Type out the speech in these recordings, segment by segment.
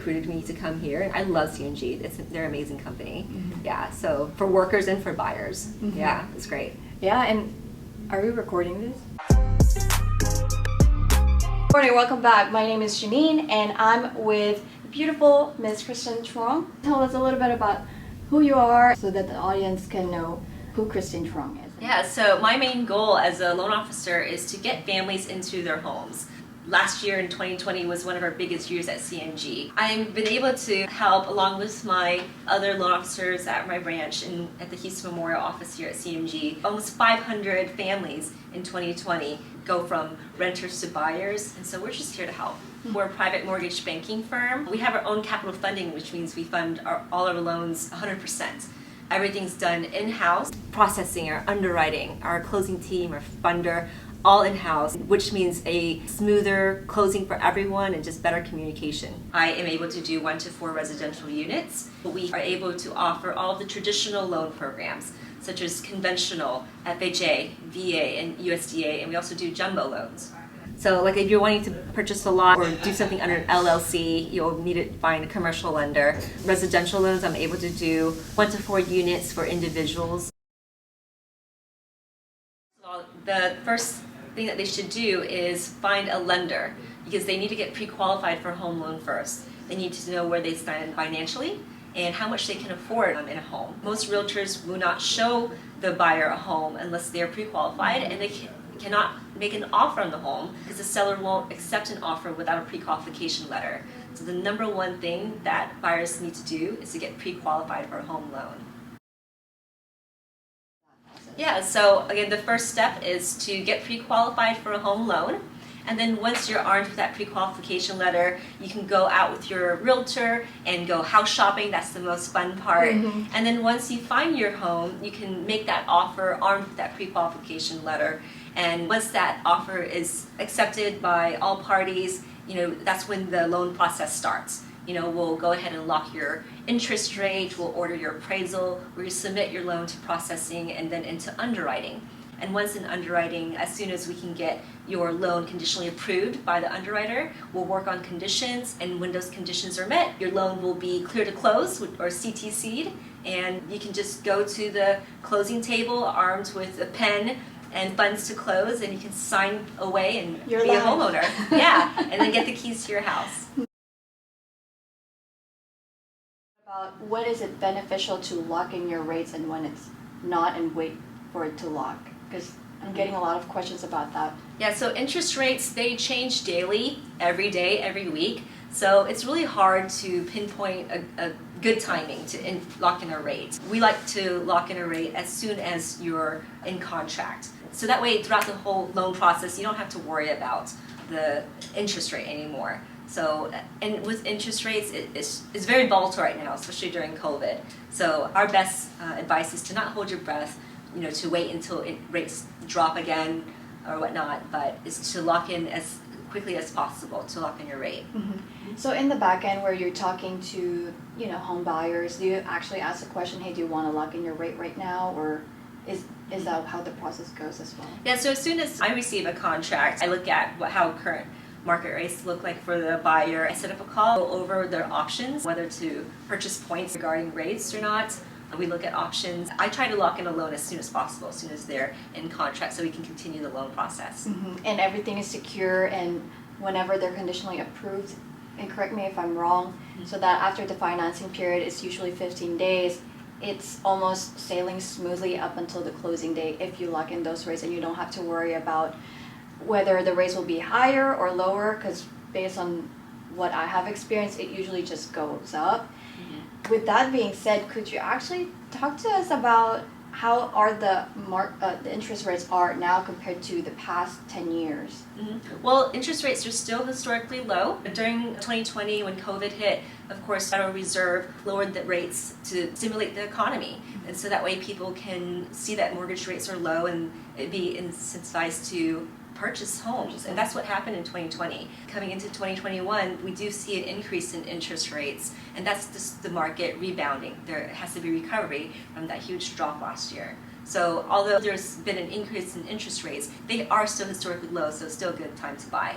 recruited me to come here, and I love CMG. They're an amazing company. Yeah, so for workers and for buyers. Yeah, it's great. Yeah, and are we recording this? Good morning, welcome back. My name is Janine, and I'm with beautiful Miss Kristen Truong. Tell us a little bit about who you are so that the audience can know who Kristen Truong is. Yeah, so my main goal as a loan officer is to get families into their homes. Last year in 2020 was one of our biggest years at CMG. I've been able to help, along with my other loan officers at my branch and at the Houston Memorial office here at CMG, almost 500 families in 2020 go from renters to buyers, and so we're just here to help. We're a private mortgage banking firm. We have our own capital funding, which means we fund all of our loans 100%. Everything's done in-house. Processing, our underwriting, our closing team, our funder, all in-house, which means a smoother closing for everyone and just better communication. I am able to do 1 to 4 residential units. We are able to offer all of the traditional loan programs, such as conventional, FHA, VA, and USDA, and we also do jumbo loans. So like if you're wanting to purchase a lot or do something under an LLC, you'll need to find a commercial lender. Residential loans, I'm able to do 1 to 4 units for individuals. The first thing that they should do is find a lender, because they need to get pre-qualified for a home loan first. They need to know where they stand financially and how much they can afford in a home. Most realtors will not show the buyer a home unless they're pre-qualified, and they cannot make an offer on the home because the seller won't accept an offer without a pre-qualification letter. So the number one thing that buyers need to do is to get pre-qualified for a home loan. Yeah, so again, the first step is to get pre-qualified for a home loan. And then once you're armed with that pre-qualification letter, you can go out with your realtor and go house shopping. That's the most fun part. And then once you find your home, you can make that offer armed with that pre-qualification letter. And once that offer is accepted by all parties, that's when the loan process starts. We'll go ahead and lock your interest rate, we'll order your appraisal, we'll submit your loan to processing and then into underwriting. And once in underwriting, as soon as we can get your loan conditionally approved by the underwriter, we'll work on conditions, and when those conditions are met, your loan will be clear to close or CTC'd, and you can just go to the closing table armed with a pen and funds to close, and you can sign away and be a homeowner. Yeah, and then get the keys to your house. When is it beneficial to lock in your rates and when it's not, and wait for it to lock? Because I'm getting a lot of questions about that. Yeah, so interest rates, they change daily, every day, every week. So it's really hard to pinpoint a good timing to lock in a rate. We like to lock in a rate as soon as you're in contract. So that way, throughout the whole loan process, you don't have to worry about the interest rate anymore. So, and with interest rates, it's very volatile right now, especially during COVID. So our best advice is to not hold your breath, to wait until rates drop again or whatnot, but is to lock in as quickly as possible to lock in your rate. So in the back end where you're talking to, home buyers, do you actually ask the question, hey, do you want to lock in your rate right now, or is that how the process goes as well? Yeah, so as soon as I receive a contract, I look at how current market rates look like for the buyer. I set up a call, go over their options, whether to purchase points regarding rates or not. We look at options. I try to lock in a loan as soon as possible, as soon as they're in contract, so we can continue the loan process. And everything is secure, and whenever they're conditionally approved, and correct me if I'm wrong, so that after the financing period, it's usually 15 days, it's almost sailing smoothly up until the closing date if you lock in those rates, and you don't have to worry about whether the rates will be higher or lower, because based on what I have experienced, it usually just goes up. With that being said, could you actually talk to us about how are the interest rates are now compared to the past 10 years? Well, interest rates are still historically low. During 2020, when COVID hit, of course, Federal Reserve lowered the rates to stimulate the economy. And so that way people can see that mortgage rates are low and be incentivized to purchase homes, and that's what happened in 2020. Coming into 2021, we do see an increase in interest rates, and that's just the market rebounding. There has to be recovery from that huge drop last year. So although there's been an increase in interest rates, they are still historically low, so it's still a good time to buy.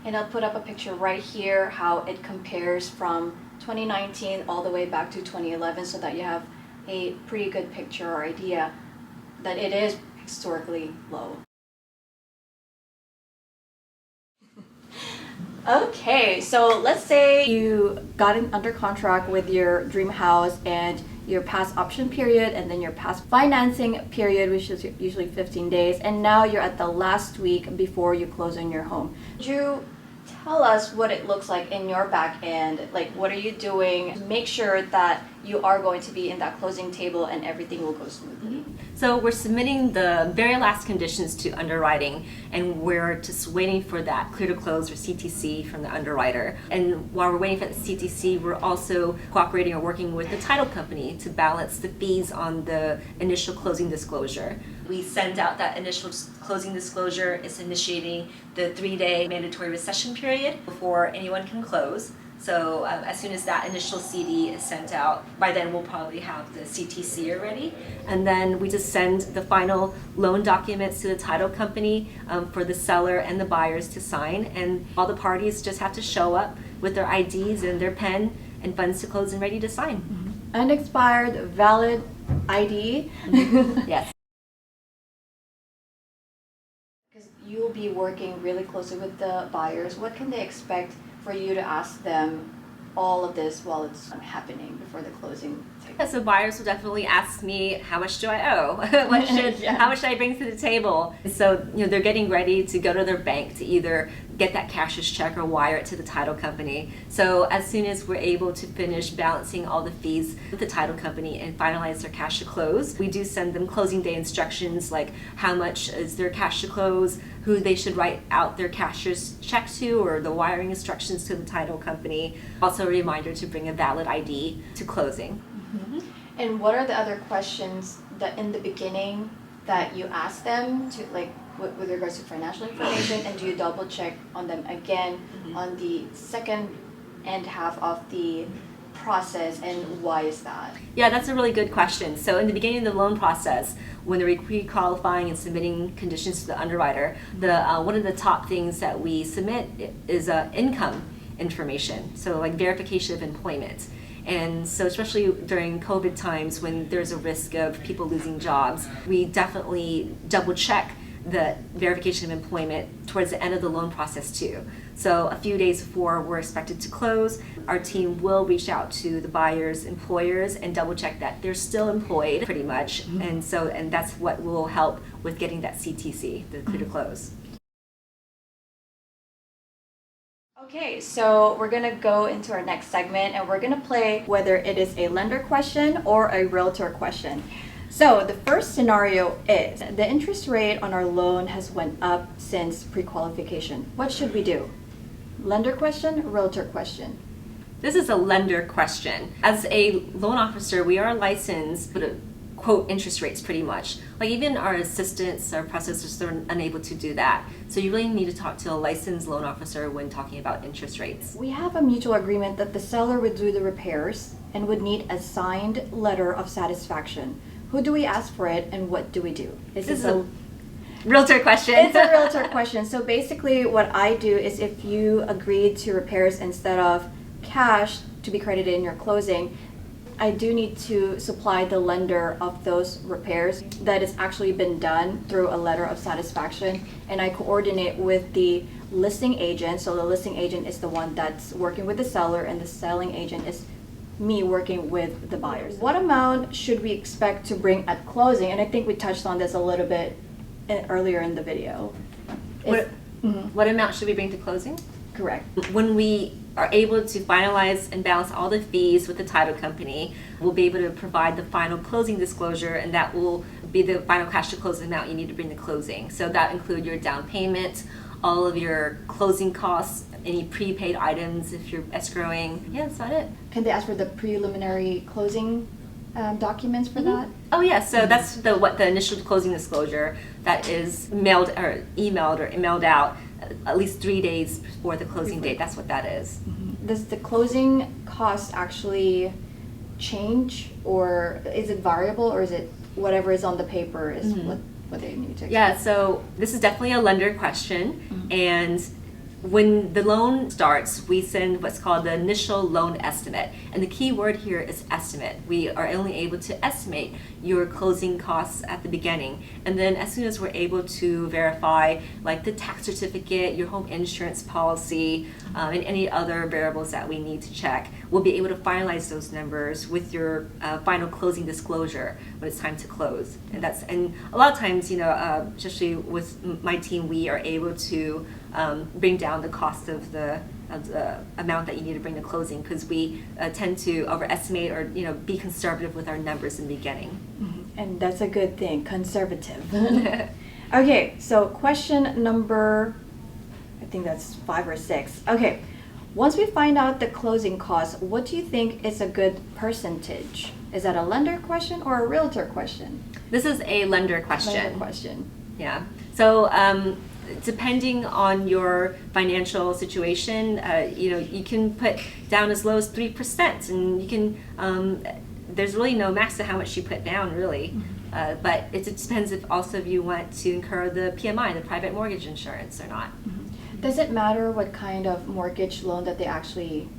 And I'll put up a picture right here how it compares from 2019 all the way back to 2011 so that you have a pretty good picture or idea that it is historically low. Okay, so let's say you got under contract with your dream house and your past option period and then your past financing period, which is usually 15 days, and now you're at the last week before you close on your home. Could you tell us what it looks like in your back end? Like, what are you doing to make sure that you are going to be in that closing table and everything will go smoothly? So we're submitting the very last conditions to underwriting, and we're just waiting for that clear to close or CTC from the underwriter. And while we're waiting for the CTC, we're also cooperating or working with the title company to balance the fees on the initial closing disclosure. We send out that initial closing disclosure. It's initiating the 3-day mandatory recession period before anyone can close. So as soon as that initial CD is sent out, by then we'll probably have the CTC already. And then we just send the final loan documents to the title company for the seller and the buyers to sign. And all the parties just have to show up with their IDs and their pen and funds to close and ready to sign. Mm-hmm. Unexpired, valid ID. Yes. Because you'll be working really closely with the buyers. What can they expect for you to ask them all of this while it's happening before the closing? Yeah, so buyers will definitely ask me, how much do I owe? How much should I bring to the table? So they're getting ready to go to their bank to either get that cashier's check or wire it to the title company. So as soon as we're able to finish balancing all the fees with the title company and finalize their cash to close, we do send them closing day instructions like how much is their cash to close, who they should write out their cashier's check to, or the wiring instructions to the title company. Also a reminder to bring a valid ID to closing. Mm-hmm. And what are the other questions that in the beginning that you ask them to, like with regards to financial information, and do you double check on them again on the second end half of the process, and why is that? Yeah, that's a really good question. So in the beginning of the loan process, when they're pre-qualifying and submitting conditions to the underwriter, one of the top things that we submit is income information, so like verification of employment. And so especially during COVID times when there's a risk of people losing jobs, we definitely double check the verification of employment towards the end of the loan process too. So a few days before we're expected to close, our team will reach out to the buyers' employers and double check that they're still employed pretty much. Mm-hmm. And that's what will help with getting that CTC, the clear to close. Okay, so we're gonna go into our next segment and we're gonna play whether it is a lender question or a realtor question. So the first scenario is the interest rate on our loan has went up since pre-qualification. What should we do? Lender question, realtor question? This is a lender question. As a loan officer, we are licensed to quote interest rates pretty much. Like even our assistants, our processors are unable to do that. So you really need to talk to a licensed loan officer when talking about interest rates. We have a mutual agreement that the seller would do the repairs and would need a signed letter of satisfaction. Who do we ask for it and what do we do? This is a realtor question. It's a realtor question. So basically what I do is if you agreed to repairs instead of cash to be credited in your closing, I do need to supply the lender of those repairs that has actually been done through a letter of satisfaction, and I coordinate with the listing agent. So the listing agent is the one that's working with the seller and the selling agent is me working with the buyers. What amount should we expect to bring at closing? And I think we touched on this a little bit earlier in the video. What amount should we bring to closing? Correct. When we are able to finalize and balance all the fees with the title company, we'll be able to provide the final closing disclosure, and that will be the final cash to close amount you need to bring to closing. So that include your down payment, all of your closing costs, any prepaid items if you're escrowing. Yeah, that's not it. Can they ask for the preliminary closing documents for that? Oh yeah, so that's the initial closing disclosure that is mailed or emailed out at least 3 days before the closing date. That's what that is. Mm-hmm. Does the closing cost actually change, or is it variable, or is it whatever is on the paper is what they need to expect? Yeah, so this is definitely a lender question, and when the loan starts, we send what's called the initial loan estimate. And the key word here is estimate. We are only able to estimate your closing costs at the beginning. And then as soon as we're able to verify like the tax certificate, your home insurance policy, and any other variables that we need to check, we'll be able to finalize those numbers with your final closing disclosure when it's time to close. And a lot of times, especially with my team, we are able to bring down the cost of the amount that you need to bring to closing, because we tend to overestimate or be conservative with our numbers in the beginning. Mm-hmm. And that's a good thing, conservative. Okay, so question number, I think that's 5 or 6. Okay, once we find out the closing costs, what do you think is a good percentage? Is that a lender question or a realtor question? This is a lender question. Lender question. Yeah. So depending on your financial situation, you can put down as low as 3%, and you can. There's really no max to how much you put down, really. Mm-hmm. But it depends if you want to incur the PMI, the private mortgage insurance, or not. Mm-hmm. Does it matter what kind of mortgage loan that they actually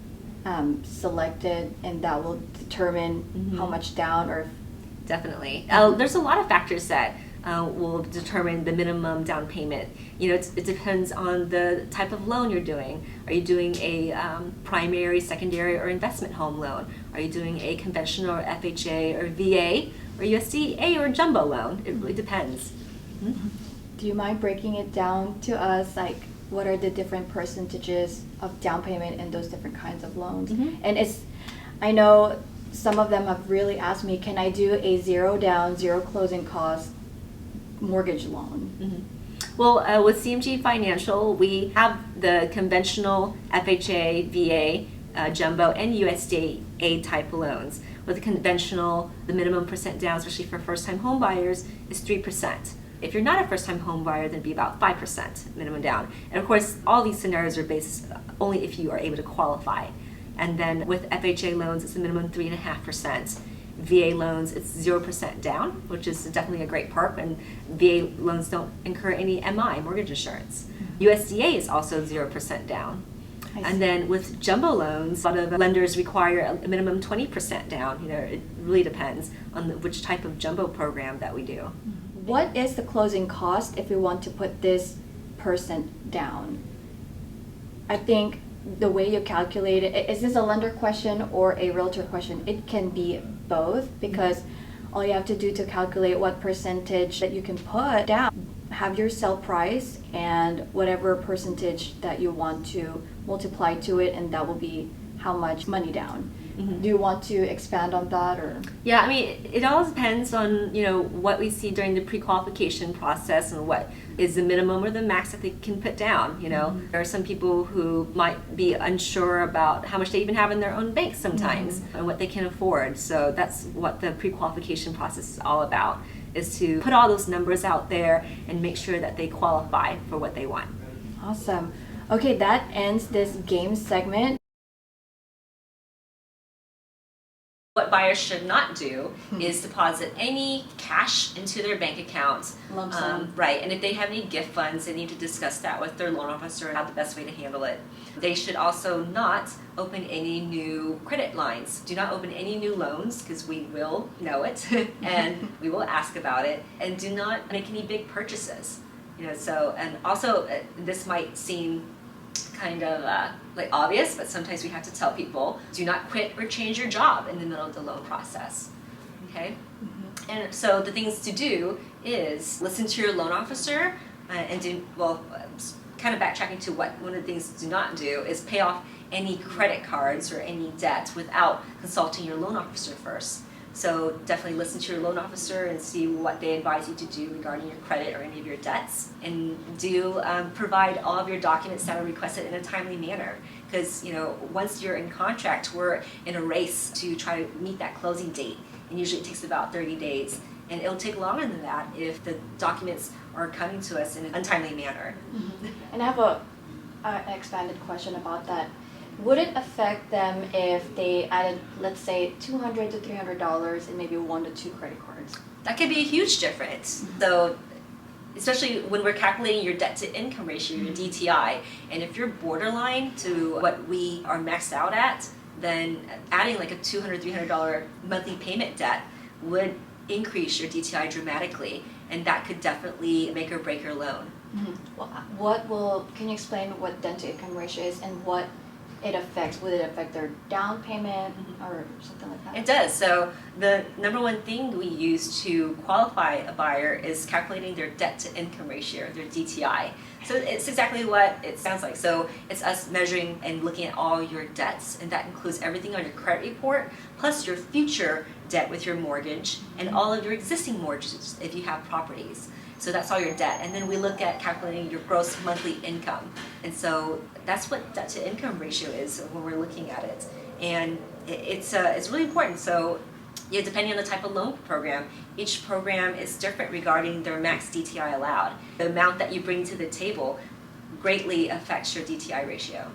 selected, and that will determine mm-hmm. how much down or? Definitely. There's a lot of factors that will determine the minimum down payment. It depends on the type of loan you're doing. Are you doing a primary, secondary, or investment home loan? Are you doing a conventional or FHA or VA or USDA or jumbo loan? It really depends. Mm-hmm. Do you mind breaking it down to us, like what are the different percentages of down payment in those different kinds of loans? Mm-hmm. And I know some of them have really asked me, can I do a 0 down, 0 closing cost mortgage loan? Mm-hmm. Well, with CMG Financial, we have the conventional FHA, VA, jumbo, and USDA type loans. With the conventional, the minimum percent down, especially for first-time home buyers, is 3%. If you're not a first-time home buyer, then it'd be about 5% minimum down. And of course, all these scenarios are based only if you are able to qualify. And then with FHA loans, it's a minimum 3.5%. VA loans, it's 0% down, which is definitely a great perk, and VA loans don't incur any MI, mortgage insurance. Mm-hmm. USDA is also 0% down. And then with jumbo loans, a lot of lenders require a minimum 20% down. It really depends on which type of jumbo program that we do. Mm-hmm. What is the closing cost if we want to put this % down? I think the way you calculate it, is this a lender question or a realtor question? It can be both, because all you have to do to calculate what percentage that you can put down, have your sell price and whatever percentage that you want to multiply to it, and that will be how much money down. Mm-hmm. Do you want to expand on that, or? Yeah, I mean, it all depends on what we see during the pre-qualification process and what is the minimum or the max that they can put down. Mm-hmm. There are some people who might be unsure about how much they even have in their own bank sometimes, mm-hmm. and what they can afford. So that's what the pre-qualification process is all about, is to put all those numbers out there and make sure that they qualify for what they want. Awesome. Okay, that ends this game segment. What buyers should not do is deposit any cash into their bank account. Lump sum. Right, and if they have any gift funds, they need to discuss that with their loan officer and how the best way to handle it. They should also not open any new credit lines. Do not open any new loans, because we will know it and we will ask about it. And do not make any big purchases. And also this might seem kind of like obvious, but sometimes we have to tell people, do not quit or change your job in the middle of the loan process. Okay? Mm-hmm. And so the things to do is listen to your loan officer and kind of backtracking to what one of the things to do not do is pay off any credit cards or any debt without consulting your loan officer first. So definitely listen to your loan officer and see what they advise you to do regarding your credit or any of your debts. And do provide all of your documents that are requested in a timely manner. Because once you're in contract, we're in a race to try to meet that closing date. And usually it takes about 30 days. And it'll take longer than that if the documents are coming to us in an untimely manner. Mm-hmm. And I have an expanded question about that. Would it affect them if they added, let's say, $200 to $300 and maybe 1 to 2 credit cards? That could be a huge difference. So especially when we're calculating your debt to income ratio, your DTI. And if you're borderline to what we are maxed out at, then adding like a $200, $300 monthly payment debt would increase your DTI dramatically, and that could definitely make or break your loan. Well, can you explain what debt to income ratio is and what it affects? Would it affect their down payment or something like that? It does. So the number one thing we use to qualify a buyer is calculating their debt to income ratio, their DTI. So it's exactly what it sounds like. So it's us measuring and looking at all your debts, and that includes everything on your credit report, plus your future debt with your mortgage, and all of your existing mortgages if you have properties. So that's all your debt. And then we look at calculating your gross monthly income. And so that's what debt to income ratio is when we're looking at it. And it's really important. So yeah, depending on the type of loan program, each program is different regarding their max DTI allowed. The amount that you bring to the table greatly affects your DTI ratio.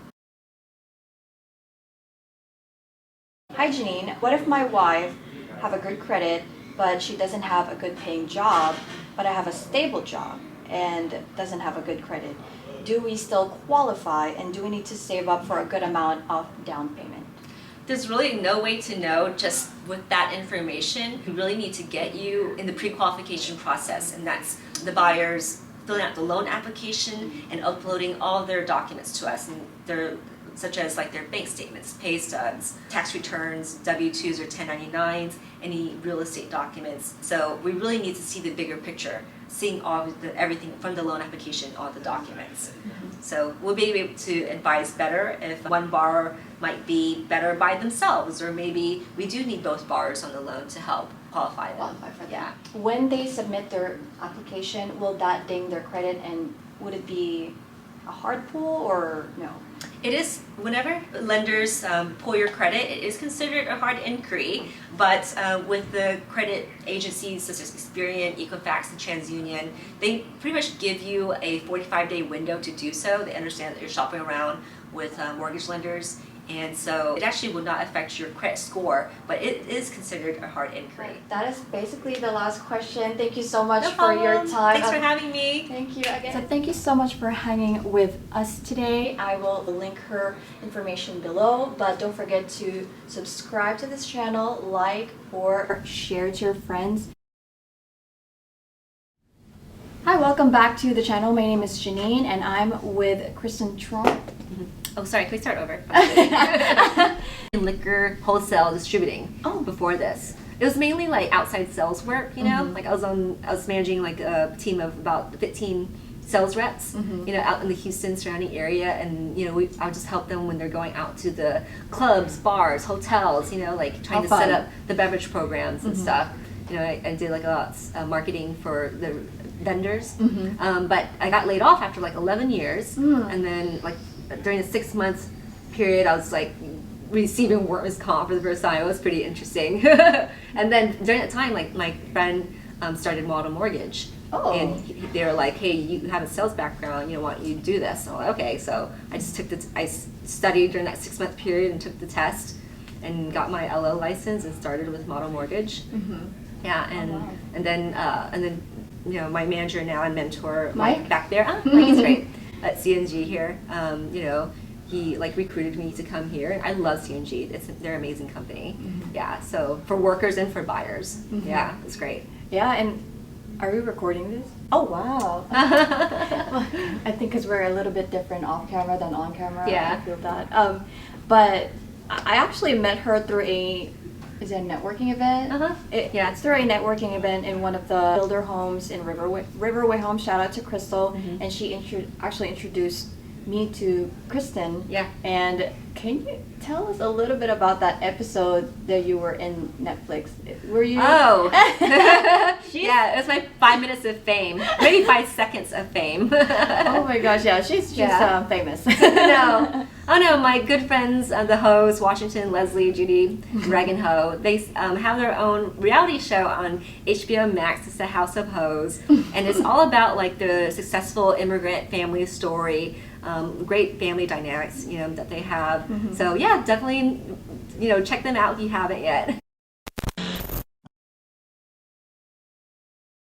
Hi Janine, what if my wife have a good credit, but she doesn't have a good paying job, but I have a stable job and doesn't have a good credit? Do we still qualify, and do we need to save up for a good amount of down payment? There's really no way to know just with that information. We really need to get you in the pre-qualification process, and that's the buyers filling out the loan application and uploading all their documents to us, and they're such as like their bank statements, pay stubs, tax returns, W-2s or 1099s, any real estate documents. So we really need to see the bigger picture, seeing everything from the loan application, all the documents. So we'll be able to advise better if one borrower might be better by themselves, or maybe we do need both borrowers on the loan to help qualify them. Qualify for that. Yeah. When they submit their application, will that ding their credit, and would it be a hard pull or no? It is, whenever lenders pull your credit, it is considered a hard inquiry, but with the credit agencies such as Experian, Equifax, and TransUnion, they pretty much give you a 45-day window to do so. They understand that you're shopping around with mortgage lenders, and so it actually will not affect your credit score, but it is considered a hard inquiry. That is basically the last question. Thank you so much No for your problem. time. Thanks for having me. Thank you again. So thank you so much for hanging with us today. I will link her information below, but don't forget to subscribe to this channel, like, or share to your friends. Hi, welcome back to the channel. My name is Janine, and I'm with Kristen Truong. Oh, sorry, can we start over? Liquor wholesale distributing before this. It was mainly like outside sales work, you know? Like I was managing like a team of about 15 sales reps, you know, out in the Houston surrounding area, and you know, I would just help them when they're going out to the clubs, bars, hotels, you know, like trying to set up the beverage programs and stuff. You know, I did like a lot of marketing for the vendors, but I got laid off after like 11 years, and then like during the 6 months period, I was like receiving workers' comp for the first time. It was pretty interesting. And then during that time, like my friend started Model Mortgage, and they were like, "Hey, you have a sales background. You know, why don't you do this?" And I'm like, "Okay." So I just took I studied during that 6 month period and took the test, and got my LO license and started with Model Mortgage. Yeah, and then you know, my manager now and mentor Mike back there. Mike is great at CMG here. You know, he like recruited me to come here, and I love CMG. They're an amazing company. Yeah, so for workers and for buyers. Yeah, it's great. Yeah, and are we recording this? Oh, wow. Well, I think because we're a little bit different off camera than on camera. Yeah. I feel that. But I actually met her through a networking event? It's through a networking event in one of the builder homes in Riverway Homes. Shout out to Crystal. And she actually introduced me to Kristen. Yeah. And can you tell us a little bit about that episode that you were in Netflix? Were you? Oh. Yeah, it was my 5 minutes of fame. Maybe 5 seconds of fame. Oh my gosh, yeah, she's famous. No. Oh no, my good friends, the hosts, Washington, Leslie, Judy, Regan Ho, they have their own reality show on HBO Max. It's the House of Hoes, and it's all about like the successful immigrant family story, great family dynamics, you know, that they have. So yeah, definitely, you know, check them out if you haven't yet.